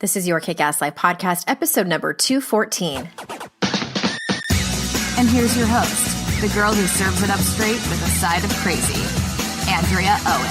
This is your Kick-Ass Life podcast, episode number 214. And here's your host, the girl who serves it up straight with a side of crazy, Andrea Owen.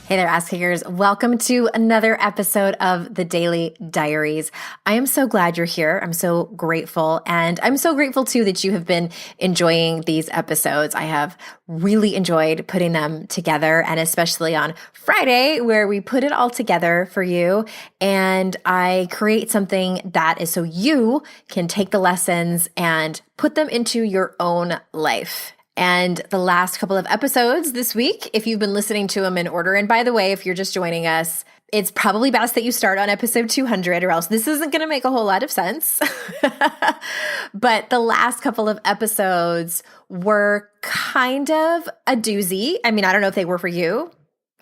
Hey there, ass kickers. Welcome to another episode of the Daily Diaries. I am so glad you're here. I'm so grateful. And I'm so grateful too that you have been enjoying these episodes. I have really enjoyed putting them together, and especially on Friday where we put it all together for you. And I create something that is so you can take the lessons and put them into your own life. And the last couple of episodes this week, if you've been listening to them in order, and by the way, if you're just joining us, it's probably best that you start on episode 200 or else this isn't going to make a whole lot of sense. But the last couple of episodes were kind of a doozy. I mean, I don't know if they were for you.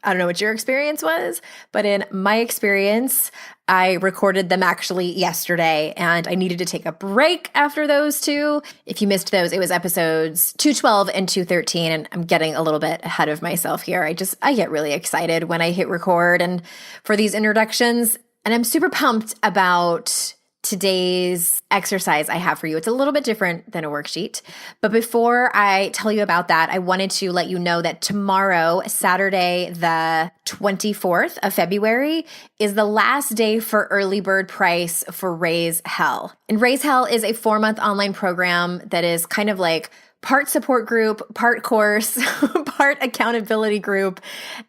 I don't know what your experience was, but in my experience, I recorded them actually yesterday and I needed to take a break after those two. If you missed those, it was episodes 212 and 213, and I'm getting a little bit ahead of myself here. I get really excited when I hit record and for these introductions, and I'm super pumped about today's exercise I have for you. It's a little bit different than a worksheet. But before I tell you about that, I wanted to let you know that tomorrow, Saturday, the 24th of February, is the last day for early bird price for Raise Hell. And Raise Hell is a 4-month online program that is kind of like part support group, part course, part accountability group,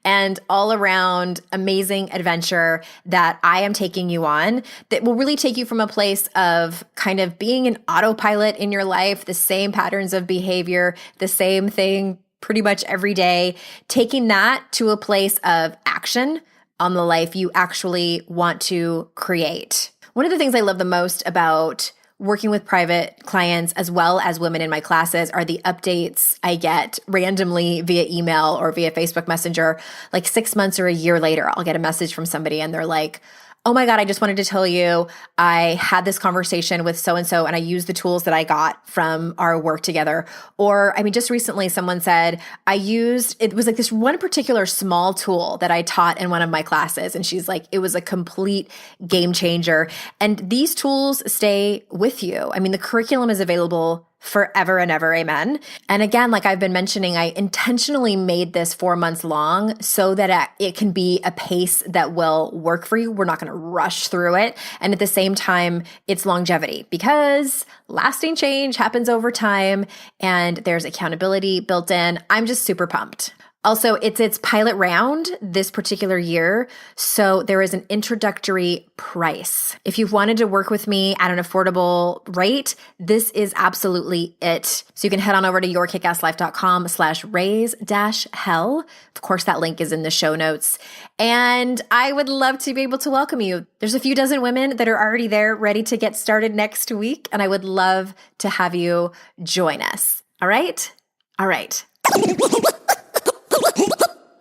and all around amazing adventure that I am taking you on that will really take you from a place of kind of being an autopilot in your life, the same patterns of behavior, the same thing pretty much every day, taking that to a place of action on the life you actually want to create. One of the things I love the most about working with private clients as well as women in my classes are the updates I get randomly via email or via Facebook Messenger. Like 6 months or a year later, I'll get a message from somebody and they're like, oh my God, I just wanted to tell you, I had this conversation with so-and-so and I used the tools that I got from our work together. Or, I mean, just recently someone said, it was like this one particular small tool that I taught in one of my classes. And she's like, it was a complete game changer. And these tools stay with you. I mean, the curriculum is available forever and ever. Amen. And again, like I've been mentioning, I intentionally made this 4 months long so that it can be a pace that will work for you. We're not going to rush through it. And at the same time, it's longevity because lasting change happens over time and there's accountability built in. I'm just super pumped. Also, it's its pilot round this particular year, so there is an introductory price. If you've wanted to work with me at an affordable rate, this is absolutely it. So you can head on over to yourkickasslife.com/raise-hell. Of course, that link is in the show notes. And I would love to be able to welcome you. There's a few dozen women that are already there ready to get started next week, and I would love to have you join us. All right? All right.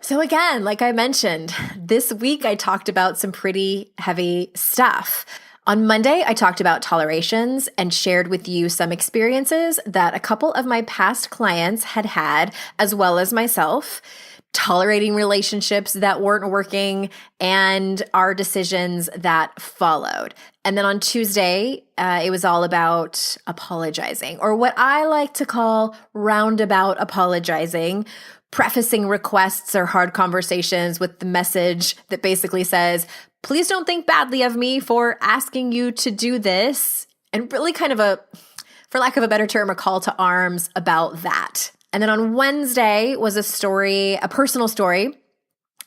So again, like I mentioned, this week I talked about some pretty heavy stuff. On Monday, I talked about tolerations and shared with you some experiences that a couple of my past clients had, as well as myself, tolerating relationships that weren't working and our decisions that followed. And then on Tuesday, it was all about apologizing, or what I like to call roundabout apologizing, prefacing requests or hard conversations with the message that basically says, please don't think badly of me for asking you to do this. And really kind of for lack of a better term, a call to arms about that. And then on Wednesday was a personal story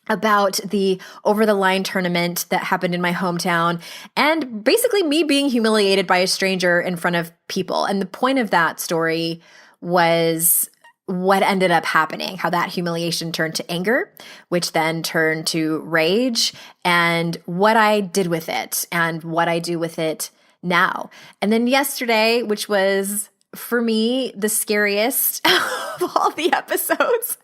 about the over-the-line tournament that happened in my hometown and basically me being humiliated by a stranger in front of people. And the point of that story was what ended up happening, how that humiliation turned to anger, which then turned to rage, and what I did with it and what I do with it now. And then yesterday, which was for me the scariest of all the episodes,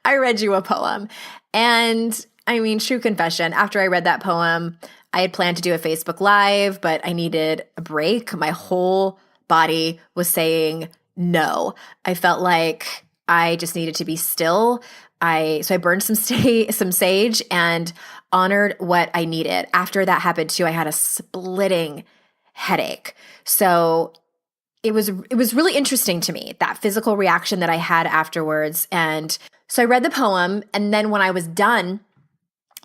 I read you a poem. And I mean, true confession, after I read that poem, I had planned to do a Facebook Live, but I needed a break. My whole body was saying no. I felt like I just needed to be still. So I burned some sage and honored what I needed. After that happened too, I had a splitting headache. So it was really interesting to me, that physical reaction that I had afterwards. And so I read the poem, and then when I was done,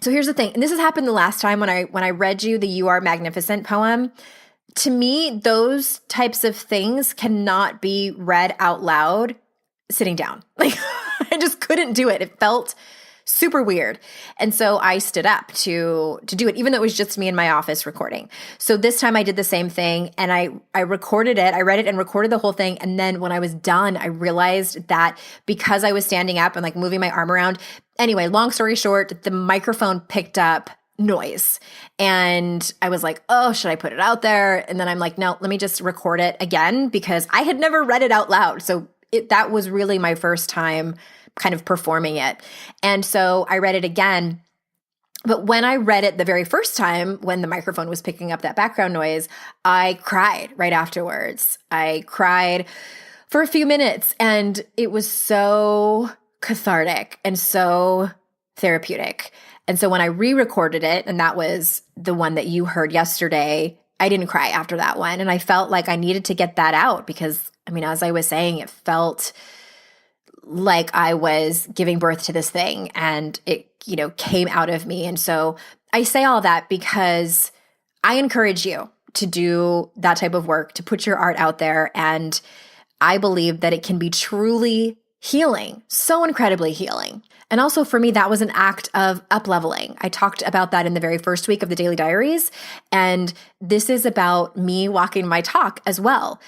so here's the thing, and this has happened the last time when I read you the You Are Magnificent poem. To me, those types of things cannot be read out loud sitting down. Like I just couldn't do it. It felt super weird. And so I stood up to do it, even though it was just me in my office recording. So this time I did the same thing, and I recorded it. I read it and recorded the whole thing. And then when I was done, I realized that because I was standing up and like moving my arm around, anyway, long story short, the microphone picked up noise. And I was like, oh, should I put it out there? And then I'm like, no, let me just record it again, because I had never read it out loud. So that was really my first time kind of performing it. And so I read it again. But when I read it the very first time, when the microphone was picking up that background noise, I cried right afterwards. I cried for a few minutes, and it was so cathartic and so therapeutic. And so when I re-recorded it, and that was the one that you heard yesterday, I didn't cry after that one. And I felt like I needed to get that out because, I mean, as I was saying, it felt like I was giving birth to this thing, and it, came out of me. And so I say all that because I encourage you to do that type of work, to put your art out there. And I believe that it can be truly healing, so incredibly healing. And also for me, that was an act of up-leveling. I talked about that in the very first week of the Daily Diaries. And this is about me walking my talk as well,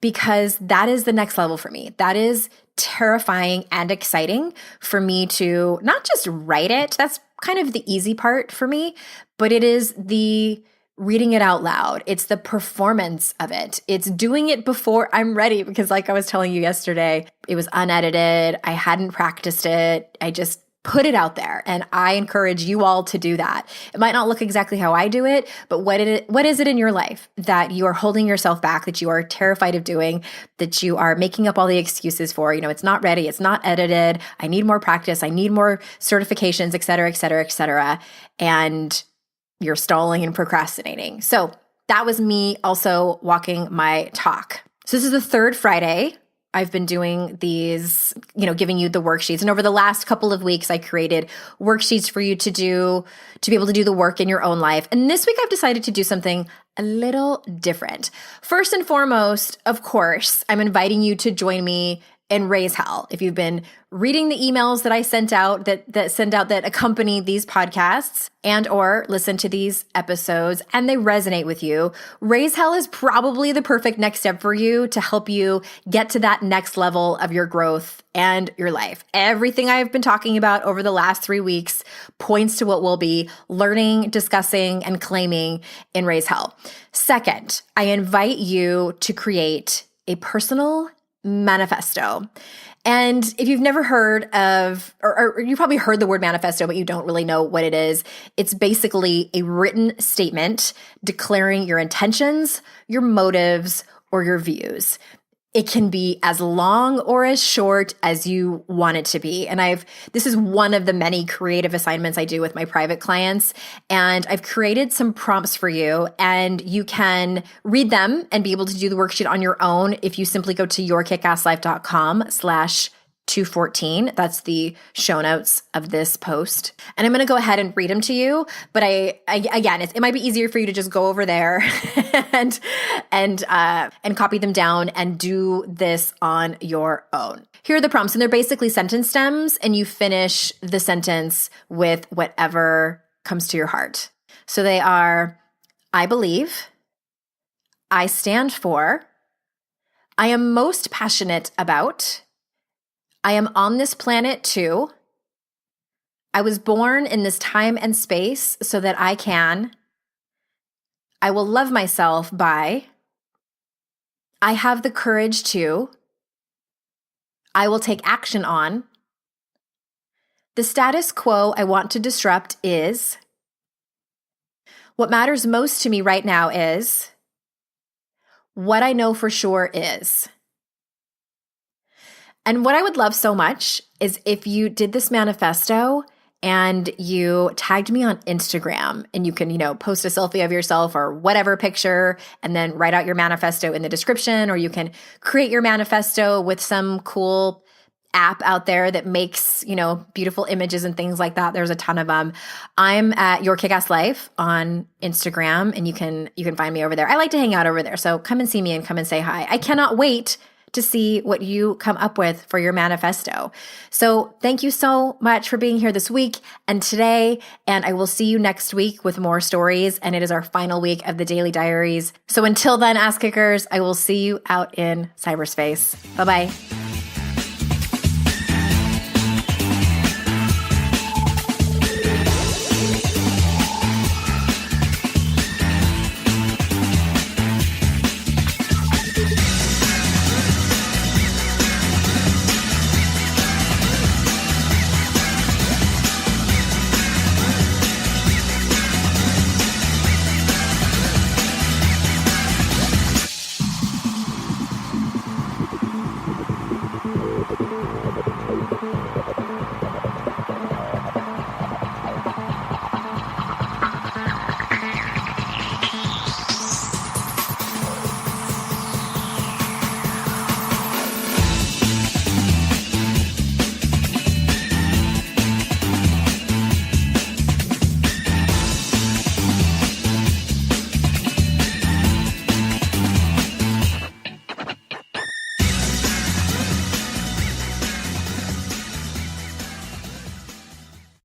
because that is the next level for me. That is terrifying and exciting for me to not just write it. That's kind of the easy part for me, but it is the reading it out loud. It's the performance of it. It's doing it before I'm ready, because like I was telling you yesterday, it was unedited. I hadn't practiced it. I just put it out there, and I encourage you all to do that. It might not look exactly how I do it, but what is it in your life that you are holding yourself back, that you are terrified of doing, that you are making up all the excuses for? It's not ready. It's not edited. I need more practice. I need more certifications, et cetera, et cetera, et cetera. And you're stalling and procrastinating. So that was me also walking my talk. So this is the third Friday I've been doing these, giving you the worksheets. And over the last couple of weeks, I created worksheets for you to be able to do the work in your own life. And this week I've decided to do something a little different. First and foremost, of course, I'm inviting you to join me and raise hell. If you've been reading the emails that I sent out that accompany these podcasts and or listen to these episodes and they resonate with you, raise hell is probably the perfect next step for you to help you get to that next level of your growth and your life. Everything I've been talking about over the last 3 weeks points to what we'll be learning, discussing, and claiming in Raise Hell. Second, I invite you to create a personal manifesto. And if you've never heard of, or you probably heard the word manifesto, but you don't really know what it is, it's basically a written statement declaring your intentions, your motives, or your views. It can be as long or as short as you want it to be. And this is one of the many creative assignments I do with my private clients. And I've created some prompts for you, and you can read them and be able to do the worksheet on your own if you simply go to yourkickasslife.com/214. That's the show notes of this post. And I'm going to go ahead and read them to you. But again, it might be easier for you to just go over there and copy them down and do this on your own. Here are the prompts, and they're basically sentence stems, and you finish the sentence with whatever comes to your heart. So they are: I believe, I stand for, I am most passionate about, I am on this planet too, I was born in this time and space so that I can, I will love myself by, I have the courage to, I will take action on, the status quo I want to disrupt is, what matters most to me right now is, what I know for sure is. And what I would love so much is if you did this manifesto and you tagged me on Instagram, and you can, post a selfie of yourself or whatever picture and then write out your manifesto in the description, or you can create your manifesto with some cool app out there that makes, beautiful images and things like that. There's a ton of them. I'm at Your Kick-Ass Life on Instagram, and you can find me over there. I like to hang out over there. So come and see me and come and say hi. I cannot wait to see what you come up with for your manifesto. So thank you so much for being here this week and today, and I will see you next week with more stories, and it is our final week of the Daily Diaries. So until then, ass kickers, I will see you out in cyberspace. Bye-bye.